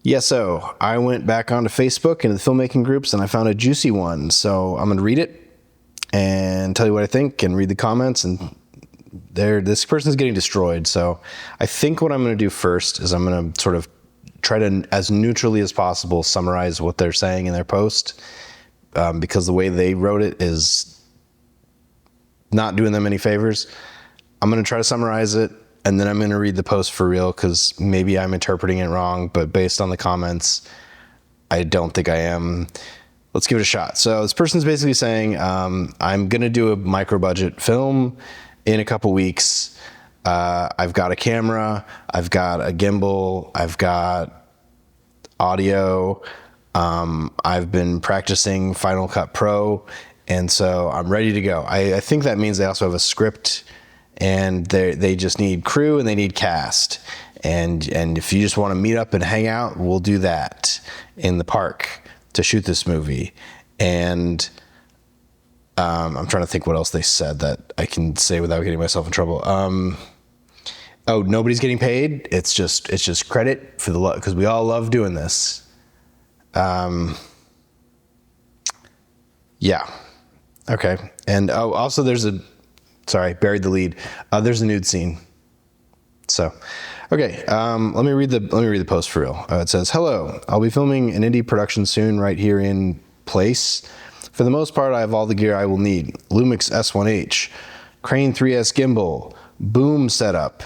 Yeah, so I went back onto Facebook into the filmmaking groups and I found a juicy one. So I'm going to read it and tell you what I think and read the comments. And this person's getting destroyed. So I think what I'm going to do first is I'm going to sort of try to, as neutrally as possible, summarize what they're saying in their post, because the way they wrote it is not doing them any favors. I'm going to try to summarize it, and then I'm going to read the post for real, because maybe I'm interpreting it wrong, but based on the comments, I don't think I am. Let's give it a shot. So this person's basically saying, I'm going to do a micro-budget film in a couple weeks. I've got a camera, I've got a gimbal, I've got audio, I've been practicing Final Cut Pro, and so I'm ready to go. I think that means they also have a script, and they just need crew and they need cast. And if you just want to meet up and hang out, we'll do that in the park to shoot this movie. And I'm trying to think what else they said that I can say without getting myself in trouble. Oh, nobody's getting paid. It's just credit for the love, because we all love doing this. Yeah. Okay. And also buried the lead. There's a nude scene. So, okay. Let me read the post for real. It says, "Hello, I'll be filming an indie production soon right here in place. For the most part, I have all the gear I will need. Lumix S1H, Crane 3S gimbal, boom setup,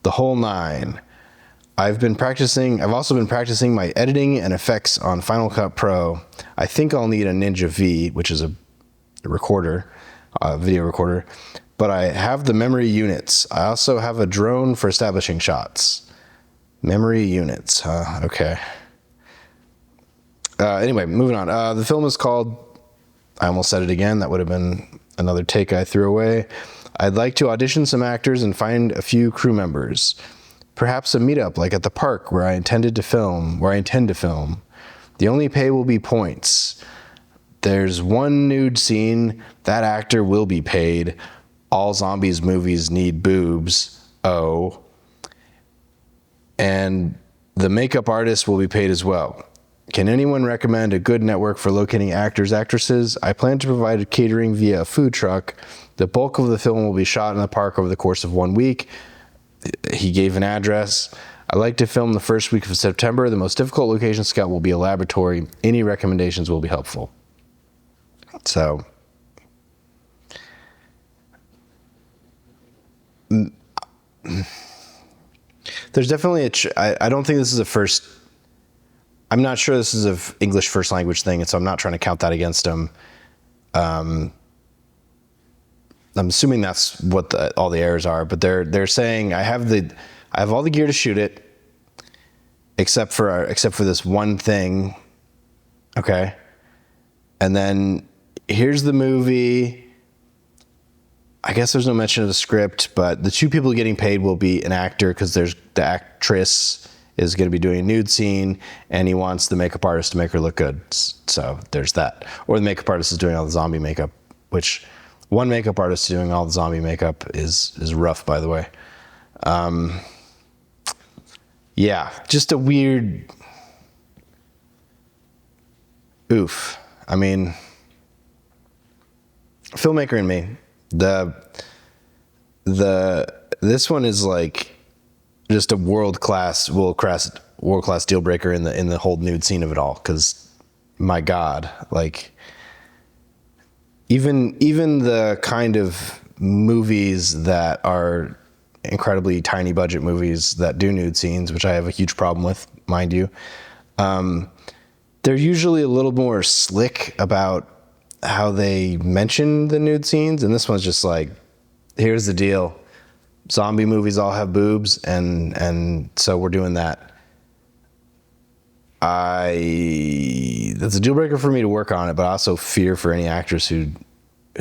the whole nine. I've also been practicing my editing and effects on Final Cut Pro. I think I'll need a Ninja V, which is a recorder, video recorder, but I have the memory units. I also have a drone for establishing shots." Memory units, huh? Okay. Anyway, moving on. The film is called, I almost said it again, that would have been another take I threw away. "I'd like to audition some actors and find a few crew members. Perhaps a meetup like at the park where I intend to film. The only pay will be points. There's one nude scene. That actor will be paid. All Zombies movies need boobs. Oh. And the makeup artist will be paid as well. Can anyone recommend a good network for locating actors, actresses? I plan to provide catering via a food truck. The bulk of the film will be shot in the park over the course of 1 week." He gave an address. "I like to film the first week of September. The most difficult location scout will be a laboratory. Any recommendations will be helpful." So, there's definitely I don't think this is I'm not sure this is an English first language thing, and so I'm not trying to count that against him. I'm assuming that's what all the errors are, but they're saying I have all the gear to shoot it, except for this one thing. Okay. And then here's the movie. I guess there's no mention of the script, but the two people getting paid will be an actor, because the actress is going to be doing a nude scene, and he wants the makeup artist to make her look good. So there's that. Or the makeup artist is doing all the zombie makeup, which one makeup artist doing all the zombie makeup is rough, by the way. Yeah, just a weird oof. I mean, filmmaker in me, this one is like just a world class deal breaker in the whole nude scene of it all. Because my God, like even the kind of movies that are incredibly tiny budget movies that do nude scenes, which I have a huge problem with, mind you, they're usually a little more slick about how they mention the nude scenes, and this one's just like, here's the deal. Zombie movies all have boobs, and so we're doing that. That's a deal breaker for me to work on it, but I also fear for any actress who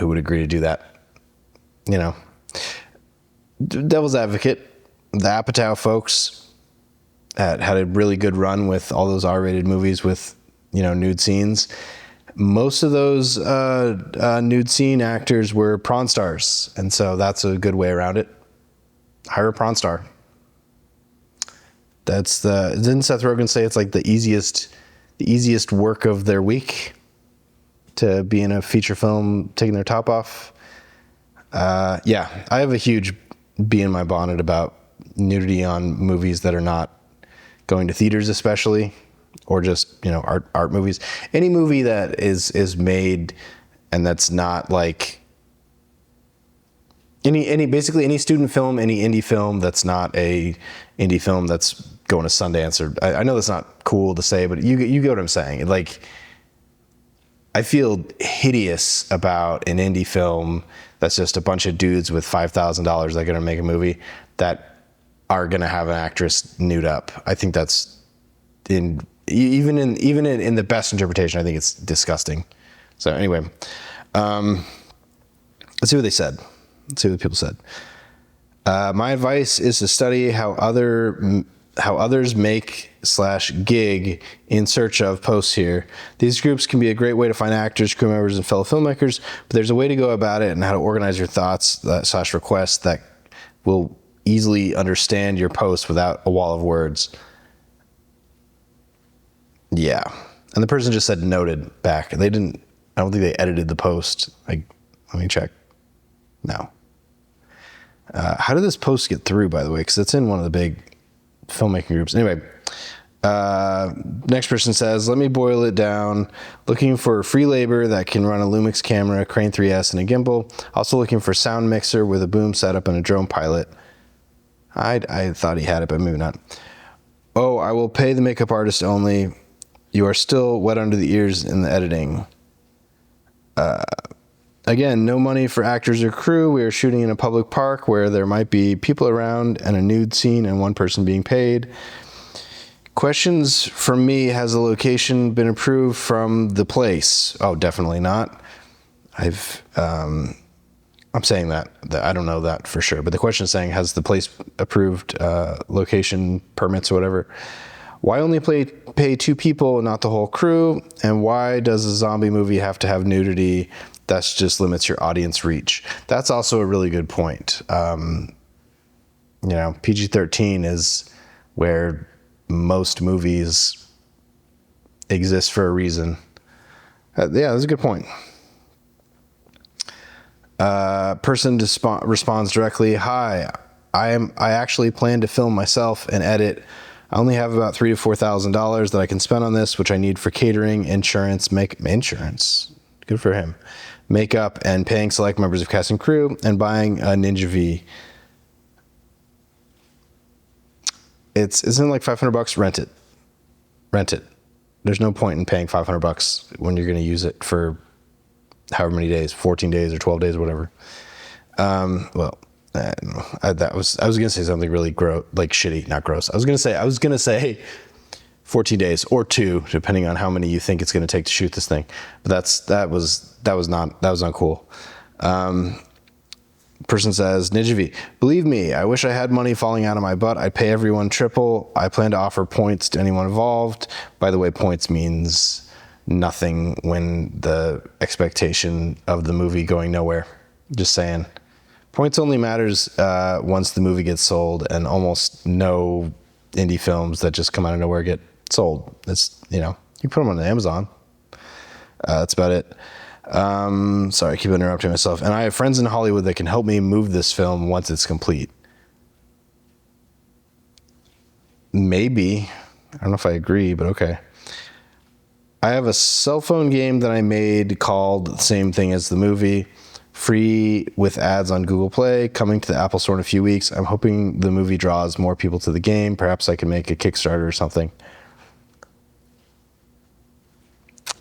would agree to do that. You know, devil's advocate, the Apatow folks had a really good run with all those R-rated movies with, nude scenes. Most of those nude scene actors were prawn stars, and so that's a good way around it. Hire a prawn star. Didn't Seth Rogen say it's like the easiest work of their week to be in a feature film taking their top off? Yeah, I have a huge bee in my bonnet about nudity on movies that are not going to theaters, especially, or just, art movies. Any movie that is made and that's not like basically any student film, any indie film that's not a indie film that's going to Sundance, or I know that's not cool to say, but you get what I'm saying. Like, I feel hideous about an indie film that's just a bunch of dudes with $5,000 that are going to make a movie that are going to have an actress nude up. I think that's even in the best interpretation, I think it's disgusting. So anyway, let's see what they said. Let's see what the people said. My advice is to study how others make / gig in search of posts here. These groups can be a great way to find actors, crew members, and fellow filmmakers, but there's a way to go about it and how to organize your thoughts / requests that will easily understand your post without a wall of words. Yeah. And the person just said noted back. I don't think they edited the post. Let me check. No. How did this post get through, by the way? Because it's in one of the big filmmaking groups. Anyway, next person says, let me boil it down. Looking for free labor that can run a Lumix camera, Crane 3S, and a gimbal. Also looking for sound mixer with a boom setup and a drone pilot. I thought he had it, but maybe not. Oh, I will pay the makeup artist only. You are still wet under the ears in the editing. Again, no money for actors or crew. We are shooting in a public park where there might be people around and a nude scene and one person being paid. Questions from me, has the location been approved from the place? Oh, definitely not. I'm saying that I don't know that for sure, but the question is saying, has the place approved location permits or whatever? Why only pay 2 people, not the whole crew? And why does a zombie movie have to have nudity? That just limits your audience reach. That's also a really good point. PG-13 is where most movies exist for a reason. Yeah, that's a good point. Person responds directly, hi, I actually plan to film myself and edit. I only have about $3,000 to $4,000 that I can spend on this, which I need for catering, insurance, insurance. Good for him. Makeup, and paying select members of cast and crew, and buying a Ninja V. It's in like $500. Rent it. There's no point in paying $500 when you're going to use it for however many days, 14 days or 12 days or whatever. I was going to say something really gross, like shitty, not gross. I was going to say 14 days or 2, depending on how many you think it's going to take to shoot this thing. But that was uncool. Person says, Ninja V, believe me, I wish I had money falling out of my butt. I'd pay everyone triple. I plan to offer points to anyone involved. By the way, points means nothing when the expectation of the movie going nowhere. Just saying. Points only matters once the movie gets sold, and almost no indie films that just come out of nowhere get sold. It's, you put them on Amazon. That's about it. Sorry, I keep interrupting myself. And I have friends in Hollywood that can help me move this film once it's complete. Maybe. I don't know if I agree, but okay. I have a cell phone game that I made called the same thing as the movie. Free with ads on Google Play, coming to the Apple Store in a few weeks. I'm hoping the movie draws more people to the game. Perhaps I can make a Kickstarter or something.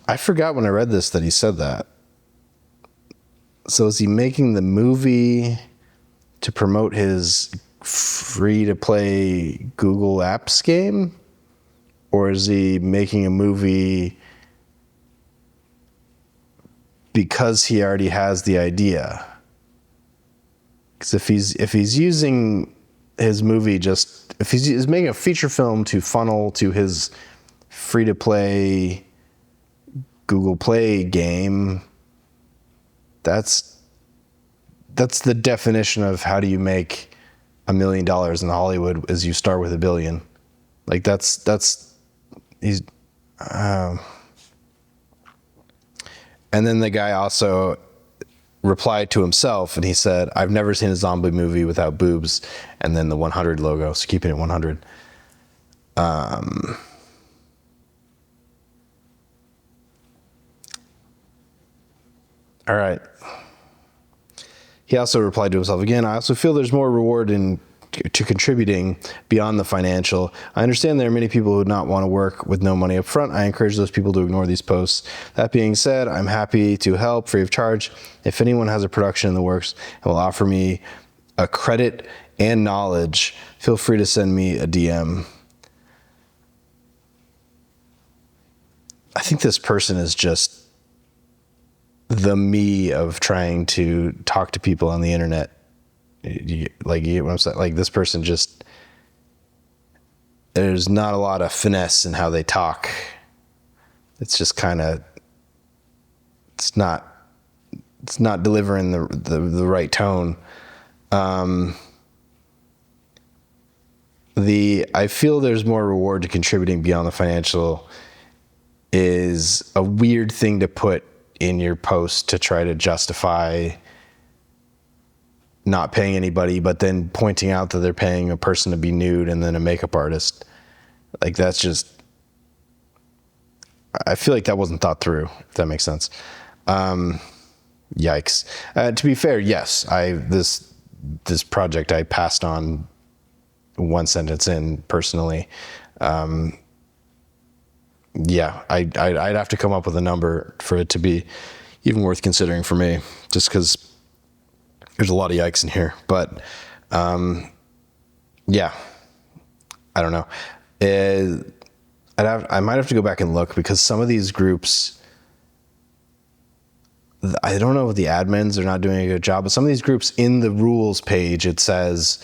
I forgot when I read this that he said that. So is he making the movie to promote his free-to-play Google Apps game? Or is he making a movie because he already has the idea? Because if he's using his movie if he's making a feature film to funnel to his free-to-play Google Play game, that's the definition of how do you make $1 million in Hollywood, is you start with $1 billion. Like he's, and then the guy also replied to himself, and he said, "I've never seen a zombie movie without boobs," and then the 100 logo, so keeping it 100. All right. He also replied to himself again, "I also feel there's more reward to contributing beyond the financial. I understand there are many people who would not want to work with no money up front. I encourage those people to ignore these posts. That being said, I'm happy to help free of charge. If anyone has a production in the works and will offer me a credit and knowledge, feel free to send me a DM." I think this person is just the me of trying to talk to people on the internet. You get what I'm saying? Like, this person just, there's not a lot of finesse in how they talk. It's just kind of, it's not delivering the right tone. I feel there's more reward to contributing beyond the financial is a weird thing to put in your post to try to justify not paying anybody, but then pointing out that they're paying a person to be nude and then a makeup artist. Like, that's just, I feel like that wasn't thought through, if that makes sense. Yikes. To be fair, yes, this project I passed on one sentence in personally. Yeah, I'd have to come up with a number for it to be even worth considering for me, just because there's a lot of yikes in here. But yeah, I don't know. I might have to go back and look, because some of these groups, I don't know if the admins are not doing a good job, but some of these groups, in the rules page, it says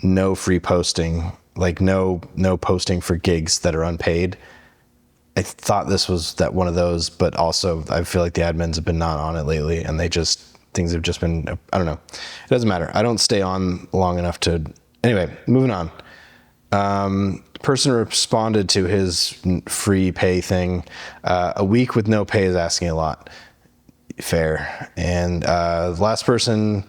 no free posting, like no posting for gigs that are unpaid. I thought this was one of those, but also I feel like the admins have been not on it lately, and things have just been, I don't know. It doesn't matter. I don't stay on long enough to, anyway, moving on. Person responded to his free pay thing. A week with no pay is asking a lot. Fair. And the last person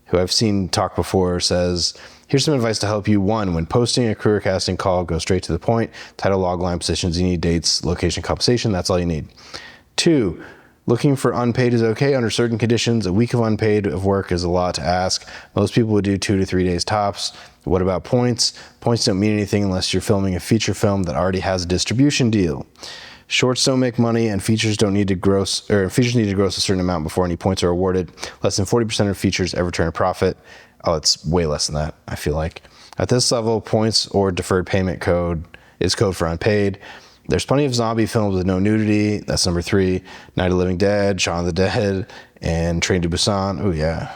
who I've seen talk before says, "Here's some advice to help you. 1, when posting a career casting call, go straight to the point. Title, logline, positions you need, dates, location, compensation. That's all you need. 2, looking for unpaid is okay under certain conditions. A week of unpaid of work is a lot to ask. Most people would do 2 to 3 days tops. What about points? Points don't mean anything unless you're filming a feature film that already has a distribution deal. Shorts don't make money, and features need to gross a certain amount before any points are awarded. Less than 40% of features ever turn a profit." Oh, it's way less than that, I feel like. "At this level, points or deferred payment code is code for unpaid. There's plenty of zombie films with no nudity." That's number 3. Night of the Living Dead, Shaun of the Dead, and Train to Busan. Oh, yeah.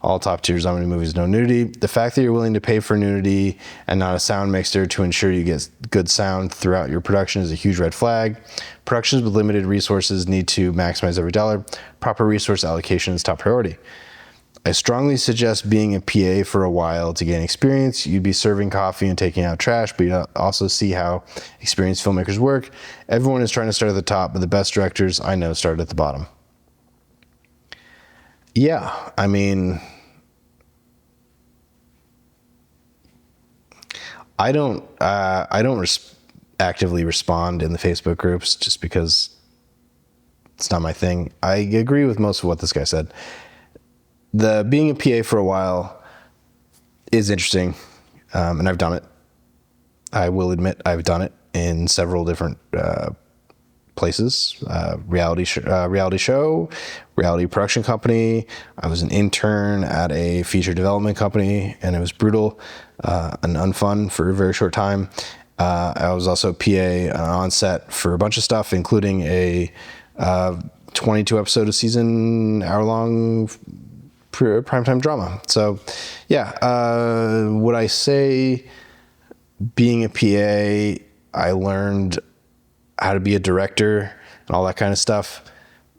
All top tier zombie movies, no nudity. The fact that you're willing to pay for nudity and not a sound mixer to ensure you get good sound throughout your production is a huge red flag. Productions with limited resources need to maximize every dollar. Proper resource allocation is top priority. I strongly suggest being a PA for a while to gain experience. You'd be serving coffee and taking out trash, but you also see how experienced filmmakers work. Everyone is trying to start at the top, but the best directors I know started at the bottom. Yeah, I mean, I don't actively respond in the Facebook groups just because it's not my thing. I agree with most of what this guy said. The being a PA for a while is interesting, and I've done it. I will admit I've done it in several different places. Reality show, reality production company. I was an intern at a feature development company, and it was brutal and unfun for a very short time. I was also a PA on set for a bunch of stuff, including a 22 episode a season, hour-long primetime drama. So, yeah, would I say being a PA, I learned how to be a director and all that kind of stuff?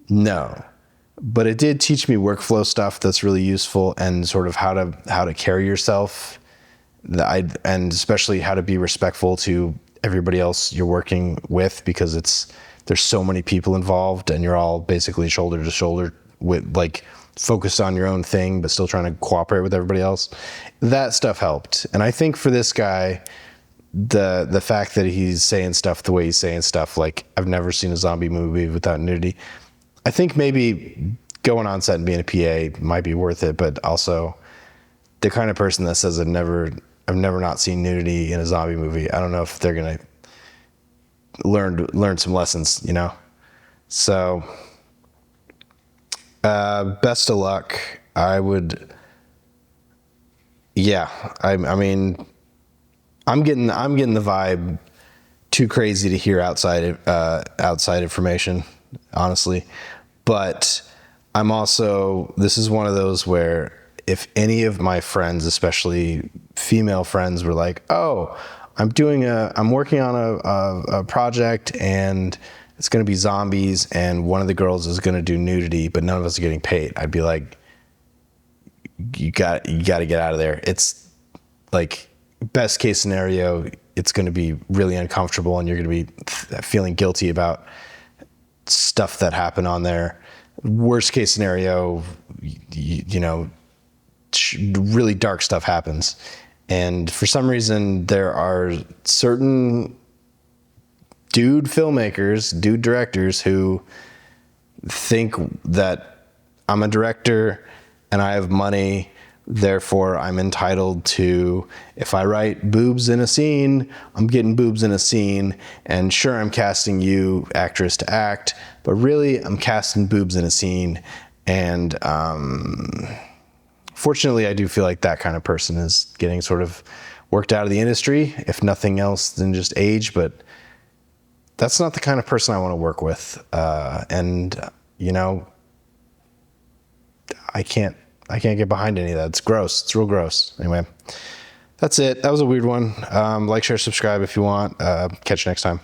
No. But it did teach me workflow stuff that's really useful, and sort of how to carry yourself, and especially how to be respectful to everybody else you're working with, because there's so many people involved and you're all basically shoulder to shoulder with, like, focused on your own thing but still trying to cooperate with everybody else. That stuff helped. And I think for this guy, the fact that he's saying stuff the way he's saying stuff, like, I've never seen a zombie movie without nudity, I think maybe going on set and being a PA might be worth it. But also, the kind of person that says I've never not seen nudity in a zombie movie, I don't know if they're gonna learn some lessons, you know. So best of luck. I mean, I'm getting the vibe too crazy to hear outside information, honestly. But I'm also, this is one of those where if any of my friends, especially female friends, were like, oh, I'm working on a project and it's going to be zombies and one of the girls is going to do nudity, but none of us are getting paid, I'd be like, you got to get out of there. It's like, best case scenario, it's going to be really uncomfortable and you're going to be feeling guilty about stuff that happened on there. Worst case scenario, you know, really dark stuff happens. And for some reason, there are certain dude directors who think that I'm a director and I have money, therefore I'm entitled to, if I write boobs in a scene, I'm getting boobs in a scene, and sure, I'm casting you, actress, to act, but really I'm casting boobs in a scene. And fortunately, I do feel like that kind of person is getting sort of worked out of the industry, if nothing else than just age. But that's not the kind of person I want to work with. And, you know, I can't get behind any of that. It's gross. It's real gross. Anyway, that's it. That was a weird one. Like, share, subscribe if you want. Catch you next time.